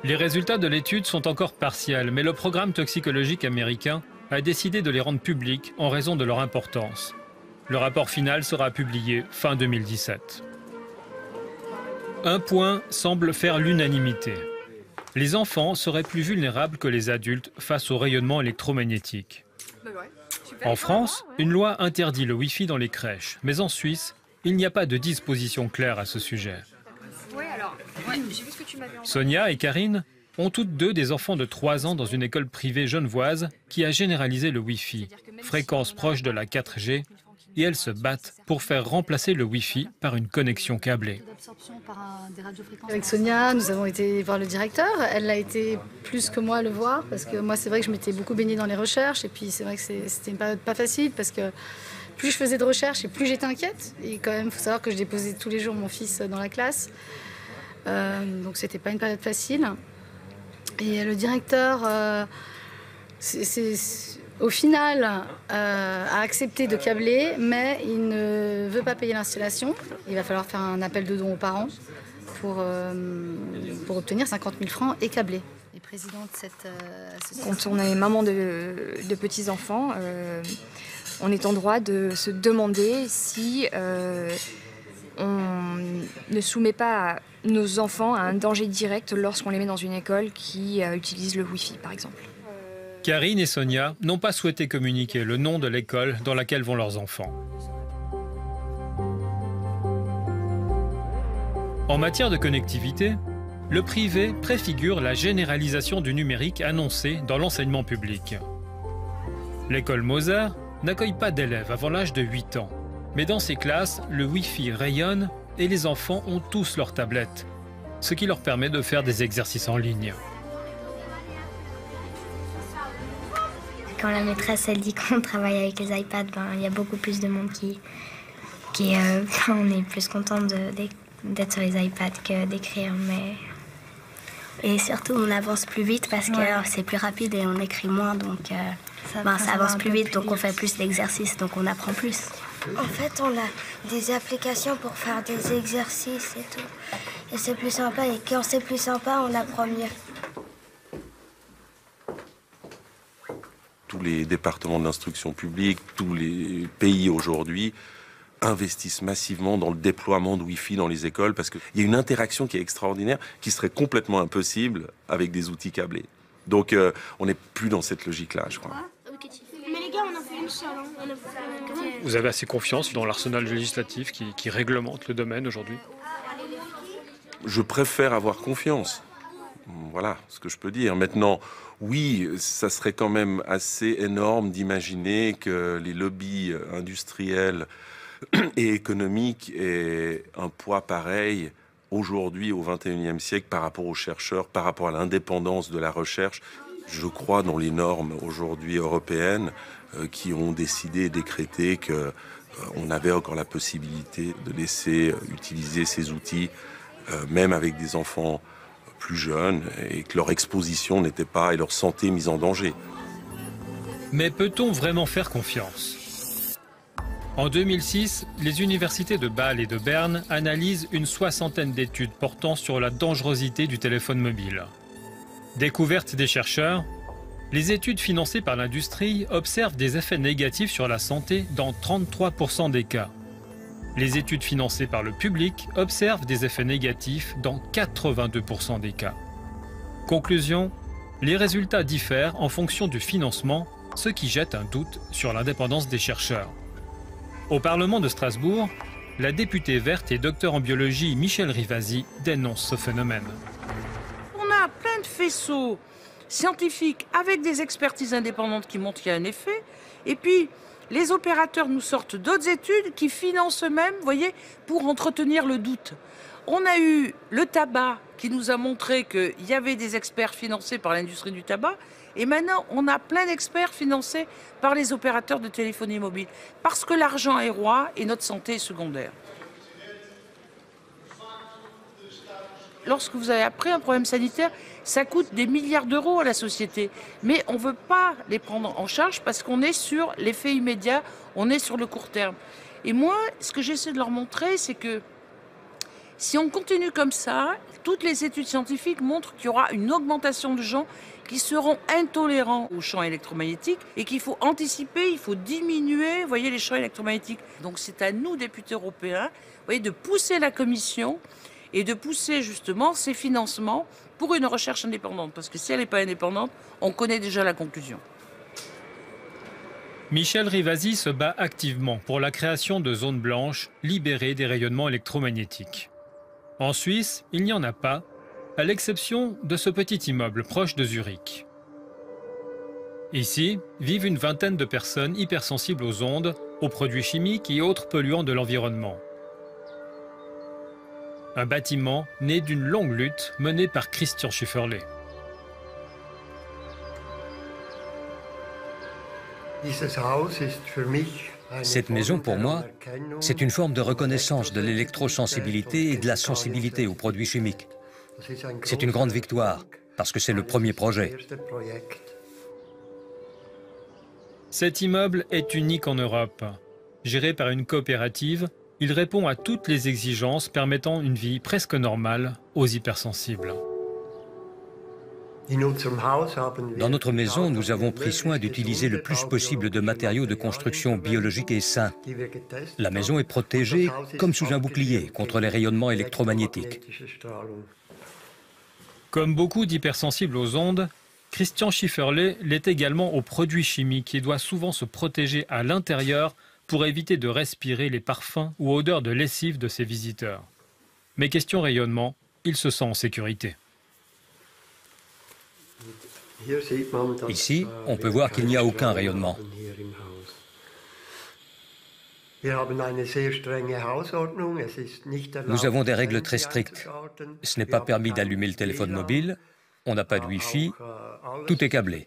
Les résultats de l'étude sont encore partiels, mais le programme toxicologique américain a décidé de les rendre publics en raison de leur importance. Le rapport final sera publié fin 2017. Un point semble faire l'unanimité. Les enfants seraient plus vulnérables que les adultes face au rayonnement électromagnétique. En France, une loi interdit le Wi-Fi dans les crèches, mais en Suisse, il n'y a pas de disposition claire à ce sujet. Sonia et Karine ont toutes deux des enfants de 3 ans dans une école privée genevoise qui a généralisé le Wi-Fi, fréquence proche de la 4G, et elles se battent pour faire remplacer le Wi-Fi par une connexion câblée. Avec Sonia, nous avons été voir le directeur. Elle a été plus que moi à le voir, parce que moi, c'est vrai que je m'étais beaucoup baignée dans les recherches, et puis c'est vrai que c'était une période pas facile, parce que plus je faisais de recherches et plus j'étais inquiète. Et quand même, il faut savoir que je déposais tous les jours mon fils dans la classe. Donc c'était pas une période facile. Et le directeur, au final, a accepté de câbler, mais il ne veut pas payer l'installation. Il va falloir faire un appel de dons aux parents pour obtenir 50 000 francs et câbler. Les présidents de cette association. Quand on est maman de petits-enfants, on est en droit de se demander si on ne soumet pas nos enfants à un danger direct lorsqu'on les met dans une école qui utilise le Wi-Fi, par exemple. Karine et Sonia n'ont pas souhaité communiquer le nom de l'école dans laquelle vont leurs enfants. En matière de connectivité, le privé préfigure la généralisation du numérique annoncée dans l'enseignement public. L'école Mozart n'accueille pas d'élèves avant l'âge de 8 ans, mais dans ses classes, le Wi-Fi rayonne et les enfants ont tous leur tablette, ce qui leur permet de faire des exercices en ligne. Quand la maîtresse elle dit qu'on travaille avec les iPads, il y a beaucoup plus de monde on est plus content d'être sur les iPads que d'écrire, mais... Et surtout, on avance plus vite parce que c'est plus rapide et on écrit moins, donc ça avance plus vite, donc on fait plus d'exercices, donc on apprend plus. En fait, on a des applications pour faire des exercices et tout. Et c'est plus sympa, et quand c'est plus sympa, on apprend mieux. Tous les départements de l'instruction publique, tous les pays aujourd'hui investissent massivement dans le déploiement de Wi-Fi dans les écoles parce qu'il y a une interaction qui est extraordinaire, qui serait complètement impossible avec des outils câblés. Donc on n'est plus dans cette logique-là, je crois. Mais les gars, on en fait une seule. Vous avez assez confiance dans l'arsenal législatif qui réglemente le domaine aujourd'hui? Je préfère avoir confiance. Voilà ce que je peux dire. Maintenant, oui, ça serait quand même assez énorme d'imaginer que les lobbies industriels et économiques aient un poids pareil aujourd'hui au XXIe siècle par rapport aux chercheurs, par rapport à l'indépendance de la recherche. Je crois dans les normes aujourd'hui européennes qui ont décidé et décrété qu'on avait encore la possibilité de laisser utiliser ces outils, même avec des enfants plus jeunes, et que leur exposition n'était pas et leur santé mise en danger. Mais peut-on vraiment faire confiance? En 2006, les universités de Bâle et de Berne analysent une 60aine d'études portant sur la dangerosité du téléphone mobile. Découverte des chercheurs, les études financées par l'industrie observent des effets négatifs sur la santé dans 33% des cas. Les études financées par le public observent des effets négatifs dans 82% des cas. Conclusion, les résultats diffèrent en fonction du financement, ce qui jette un doute sur l'indépendance des chercheurs. Au Parlement de Strasbourg, la députée verte et docteur en biologie Michèle Rivasi dénonce ce phénomène. On a plein de faisceaux scientifiques avec des expertises indépendantes qui montrent qu'il y a un effet, et puis les opérateurs nous sortent d'autres études qui financent eux-mêmes, vous voyez, pour entretenir le doute. On a eu le tabac qui nous a montré qu'il y avait des experts financés par l'industrie du tabac, et maintenant on a plein d'experts financés par les opérateurs de téléphonie mobile, parce que l'argent est roi et notre santé est secondaire. Lorsque vous avez après un problème sanitaire, ça coûte des milliards d'euros à la société. Mais on ne veut pas les prendre en charge parce qu'on est sur l'effet immédiat, on est sur le court terme. Et moi, ce que j'essaie de leur montrer, c'est que si on continue comme ça, toutes les études scientifiques montrent qu'il y aura une augmentation de gens qui seront intolérants aux champs électromagnétiques et qu'il faut anticiper, il faut diminuer, vous voyez, les champs électromagnétiques. Donc c'est à nous, députés européens, vous voyez, de pousser la Commission et de pousser justement ces financements pour une recherche indépendante. Parce que si elle n'est pas indépendante, on connaît déjà la conclusion. Michèle Rivasi se bat activement pour la création de zones blanches libérées des rayonnements électromagnétiques. En Suisse, il n'y en a pas, à l'exception de ce petit immeuble proche de Zurich. Ici vivent une vingtaine de personnes hypersensibles aux ondes, aux produits chimiques et autres polluants de l'environnement. Un bâtiment né d'une longue lutte menée par Christian Schifferle. Cette maison, pour moi, c'est une forme de reconnaissance de l'électrosensibilité et de la sensibilité aux produits chimiques. C'est une grande victoire, parce que c'est le premier projet. Cet immeuble est unique en Europe. Géré par une coopérative, il répond à toutes les exigences permettant une vie presque normale aux hypersensibles. Dans notre maison, nous avons pris soin d'utiliser le plus possible de matériaux de construction biologiques et sains. La maison est protégée comme sous un bouclier contre les rayonnements électromagnétiques. Comme beaucoup d'hypersensibles aux ondes, Christian Schifferle l'est également aux produits chimiques et doit souvent se protéger à l'intérieur pour éviter de respirer les parfums ou odeurs de lessive de ses visiteurs. Mais question rayonnement, il se sent en sécurité. Ici, on peut voir qu'il n'y a aucun rayonnement. Nous avons des règles très strictes. Ce n'est pas permis d'allumer le téléphone mobile, on n'a pas de Wi-Fi, tout est câblé.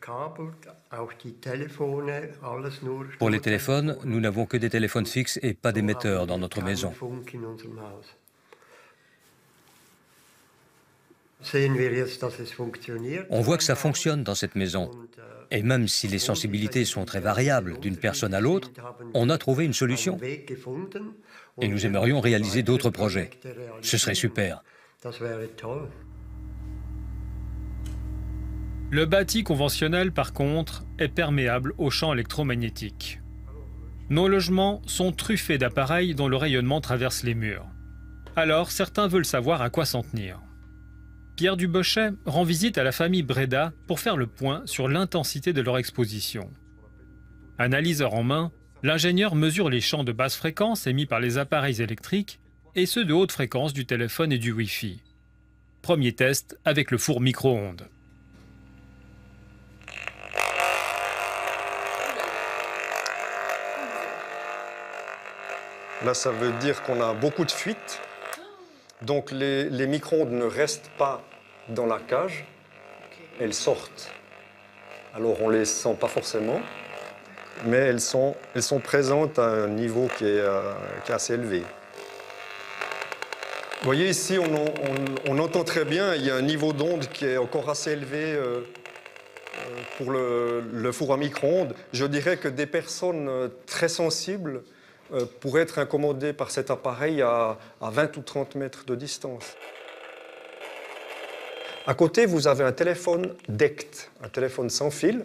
Pour les téléphones, nous n'avons que des téléphones fixes et pas d'émetteurs dans notre maison. On voit que ça fonctionne dans cette maison. Et même si les sensibilités sont très variables d'une personne à l'autre, on a trouvé une solution. Et nous aimerions réaliser d'autres projets. Ce serait super. Le bâti conventionnel, par contre, est perméable aux champs électromagnétiques. Nos logements sont truffés d'appareils dont le rayonnement traverse les murs. Alors, certains veulent savoir à quoi s'en tenir. Pierre Dubochet rend visite à la famille Breda pour faire le point sur l'intensité de leur exposition. Analyseur en main, l'ingénieur mesure les champs de basse fréquence émis par les appareils électriques et ceux de haute fréquence du téléphone et du Wi-Fi. Premier test avec le four micro-ondes. Là, ça veut dire qu'on a beaucoup de fuites. Donc les micro-ondes ne restent pas dans la cage, elles sortent. Alors on ne les sent pas forcément, mais elles sont présentes à un niveau qui est assez élevé. Vous voyez ici, on entend très bien, il y a un niveau d'onde qui est encore assez élevé pour le four à micro-ondes. Je dirais que des personnes très sensibles pourrait être incommodé par cet appareil à 20 ou 30 mètres de distance. À côté, vous avez un téléphone DECT, un téléphone sans fil.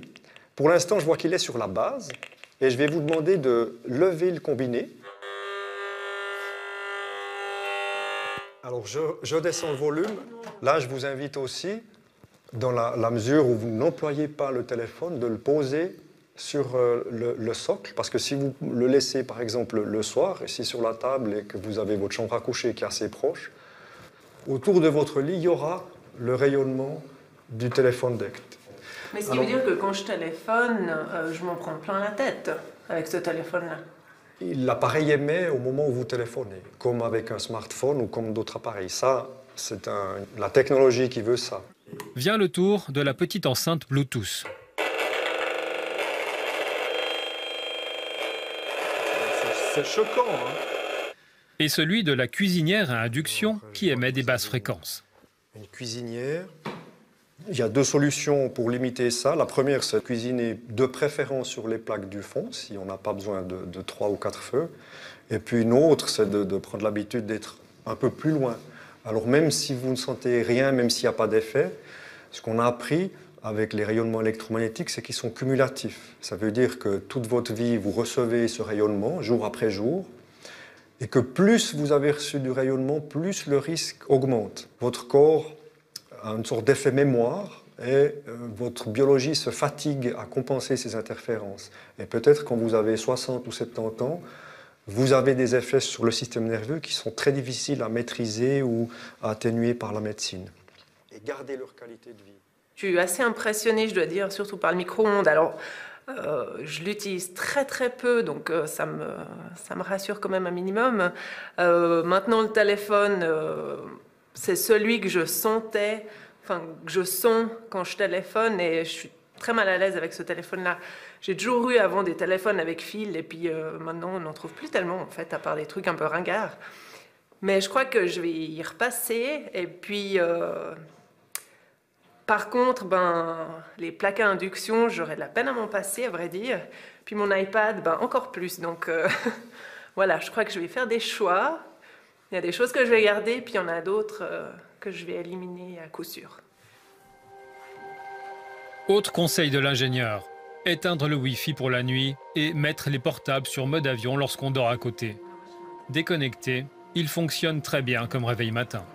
Pour l'instant, je vois qu'il est sur la base et je vais vous demander de lever le combiné. Alors, je descends le volume. Là, je vous invite aussi, dans la mesure où vous n'employez pas le téléphone, de le poser sur le socle, parce que si vous le laissez par exemple le soir, ici sur la table, et que vous avez votre chambre à coucher qui est assez proche, autour de votre lit, il y aura le rayonnement du téléphone DECT. Mais ce qui veut dire que quand je téléphone, je m'en prends plein la tête avec ce téléphone-là. L'appareil émet au moment où vous téléphonez, comme avec un smartphone ou comme d'autres appareils. Ça, c'est la technologie qui veut ça. Vient le tour de la petite enceinte Bluetooth. C'est choquant, hein? Et celui de la cuisinière à induction qui émet des basses fréquences. Une cuisinière. Il y a deux solutions pour limiter ça. La première, c'est de cuisiner de préférence sur les plaques du fond, si on n'a pas besoin de 3 ou 4 feux. Et puis une autre, c'est de prendre l'habitude d'être un peu plus loin. Alors même si vous ne sentez rien, même s'il n'y a pas d'effet, ce qu'on a appris avec les rayonnements électromagnétiques, c'est qu'ils sont cumulatifs. Ça veut dire que toute votre vie, vous recevez ce rayonnement, jour après jour, et que plus vous avez reçu du rayonnement, plus le risque augmente. Votre corps a une sorte d'effet mémoire, et votre biologie se fatigue à compenser ces interférences. Et peut-être quand vous avez 60 ou 70 ans, vous avez des effets sur le système nerveux qui sont très difficiles à maîtriser ou à atténuer par la médecine. Et garder leur qualité de vie. Je suis assez impressionnée, je dois dire, surtout par le micro-ondes. Alors, je l'utilise très très peu, donc ça me rassure quand même un minimum. Maintenant, le téléphone, c'est celui que je sentais, enfin, que je sens quand je téléphone, et je suis très mal à l'aise avec ce téléphone-là. J'ai toujours eu avant des téléphones avec fil, et puis maintenant, on n'en trouve plus tellement, en fait, à part des trucs un peu ringards. Mais je crois que je vais y repasser, et puis... Par contre, les plaques à induction, j'aurais de la peine à m'en passer, à vrai dire. Puis mon iPad, encore plus. Donc voilà, je crois que je vais faire des choix. Il y a des choses que je vais garder, puis il y en a d'autres que je vais éliminer à coup sûr. Autre conseil de l'ingénieur, éteindre le Wi-Fi pour la nuit et mettre les portables sur mode avion lorsqu'on dort à côté. Déconnecté, il fonctionne très bien comme réveil matin.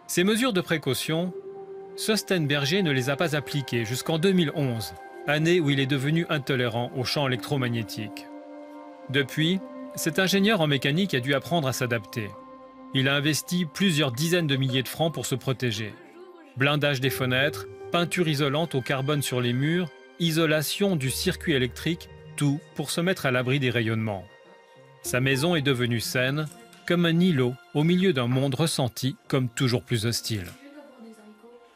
Ces mesures de précaution, Sostenberger ne les a pas appliquées jusqu'en 2011, année où il est devenu intolérant aux champs électromagnétiques. Depuis, cet ingénieur en mécanique a dû apprendre à s'adapter. Il a investi plusieurs dizaines de milliers de francs pour se protéger. Blindage des fenêtres, peinture isolante au carbone sur les murs, isolation du circuit électrique, tout pour se mettre à l'abri des rayonnements. Sa maison est devenue saine, comme un îlot au milieu d'un monde ressenti comme toujours plus hostile.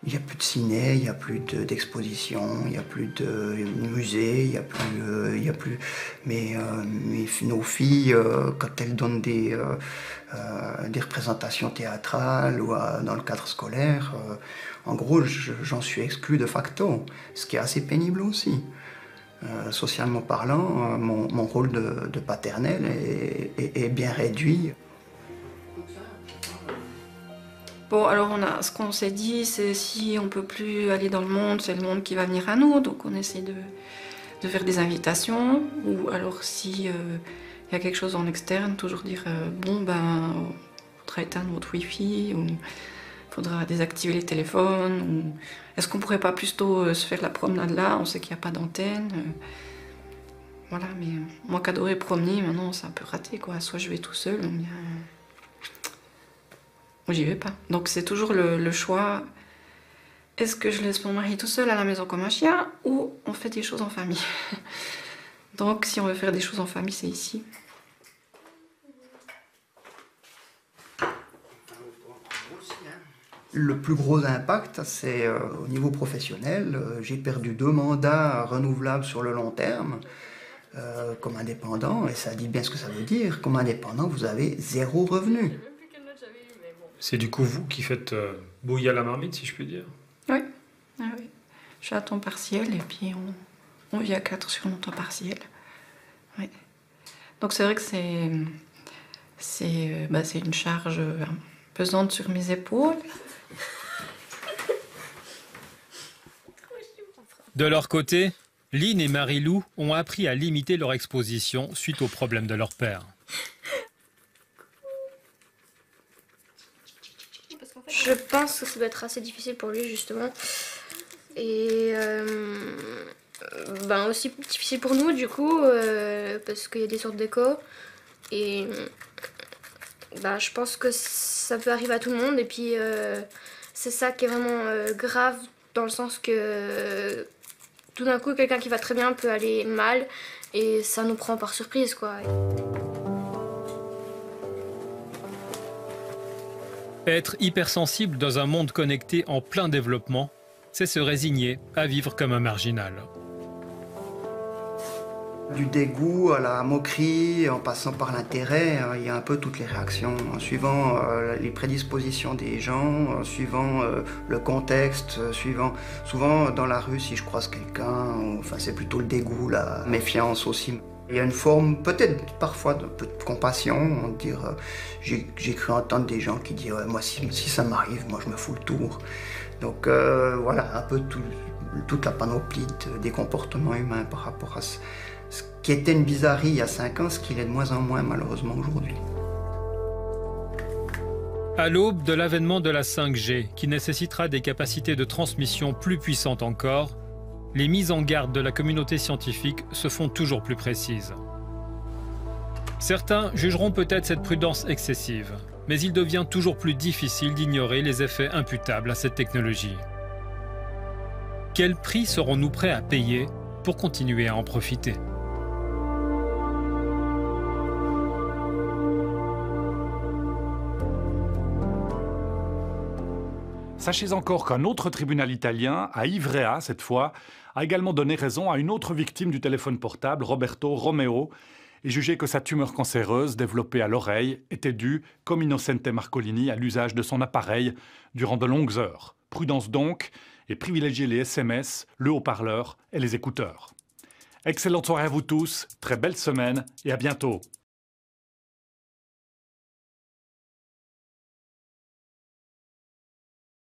Il n'y a plus de ciné, il n'y a plus d'exposition, il n'y a plus de musée, il n'y a plus... Mais nos filles, quand elles donnent des représentations théâtrales ou dans le cadre scolaire, en gros, j'en suis exclu de facto, ce qui est assez pénible aussi. Socialement parlant, mon rôle de paternel est bien réduit. Bon, alors ce qu'on s'est dit, c'est si on ne peut plus aller dans le monde, c'est le monde qui va venir à nous. Donc on essaie de faire des invitations. Ou alors si y a quelque chose en externe, toujours dire bon ben, il faudra éteindre votre Wi-Fi, ou il faudra désactiver les téléphones. Ou est-ce qu'on ne pourrait pas plutôt se faire la promenade là? On sait qu'il n'y a pas d'antenne. Voilà, mais moi qui adorais promener, maintenant c'est un peu raté quoi. Soit je vais tout seul, ou bien moi j'y vais pas. Donc c'est toujours le choix. Est-ce que je laisse mon mari tout seul à la maison comme un chien, ou on fait des choses en famille? Donc si on veut faire des choses en famille, c'est ici. Le plus gros impact, c'est au niveau professionnel. J'ai perdu 2 mandats renouvelables sur le long terme. Comme indépendant, et ça dit bien ce que ça veut dire, comme indépendant, vous avez 0 revenu. C'est du coup vous qui faites bouillir la marmite, si je puis dire? Oui, ah, oui. Je suis à temps partiel et puis on vit à 4 sur mon temps partiel. Oui. Donc c'est vrai que c'est une charge pesante sur mes épaules. De leur côté, Lynn et Marie-Lou ont appris à limiter leur exposition suite aux problèmes de leur père. Je pense que ça doit être assez difficile pour lui, justement. Et aussi difficile pour nous, du coup, parce qu'il y a des sortes d'échos. Et je pense que ça peut arriver à tout le monde. Et puis, c'est ça qui est vraiment grave, dans le sens que tout d'un coup, quelqu'un qui va très bien peut aller mal. Et ça nous prend par surprise, quoi. Être hypersensible dans un monde connecté en plein développement, c'est se résigner à vivre comme un marginal. Du dégoût à la moquerie, en passant par l'intérêt, il y a un peu toutes les réactions, suivant les prédispositions des gens, suivant le contexte, souvent dans la rue, si je croise quelqu'un, c'est plutôt le dégoût, la méfiance aussi. Il y a une forme, peut-être parfois, d'un peu de compassion, dire, j'ai cru entendre des gens qui disent moi si ça m'arrive, moi je me fous le tour. Donc voilà, un peu toute la panoplie des comportements humains par rapport à ce qui était une bizarrerie il y a 5 ans, ce qu'il est de moins en moins malheureusement aujourd'hui. À l'aube de l'avènement de la 5G, qui nécessitera des capacités de transmission plus puissantes encore, les mises en garde de la communauté scientifique se font toujours plus précises. Certains jugeront peut-être cette prudence excessive, mais il devient toujours plus difficile d'ignorer les effets imputables à cette technologie. Quel prix serons-nous prêts à payer pour continuer à en profiter ? Sachez encore qu'un autre tribunal italien, à Ivrea cette fois, a également donné raison à une autre victime du téléphone portable, Roberto Romeo, et jugé que sa tumeur cancéreuse développée à l'oreille était due, comme Innocente Marcolini, à l'usage de son appareil durant de longues heures. Prudence donc, et privilégiez les SMS, le haut-parleur et les écouteurs. Excellente soirée à vous tous, très belle semaine et à bientôt.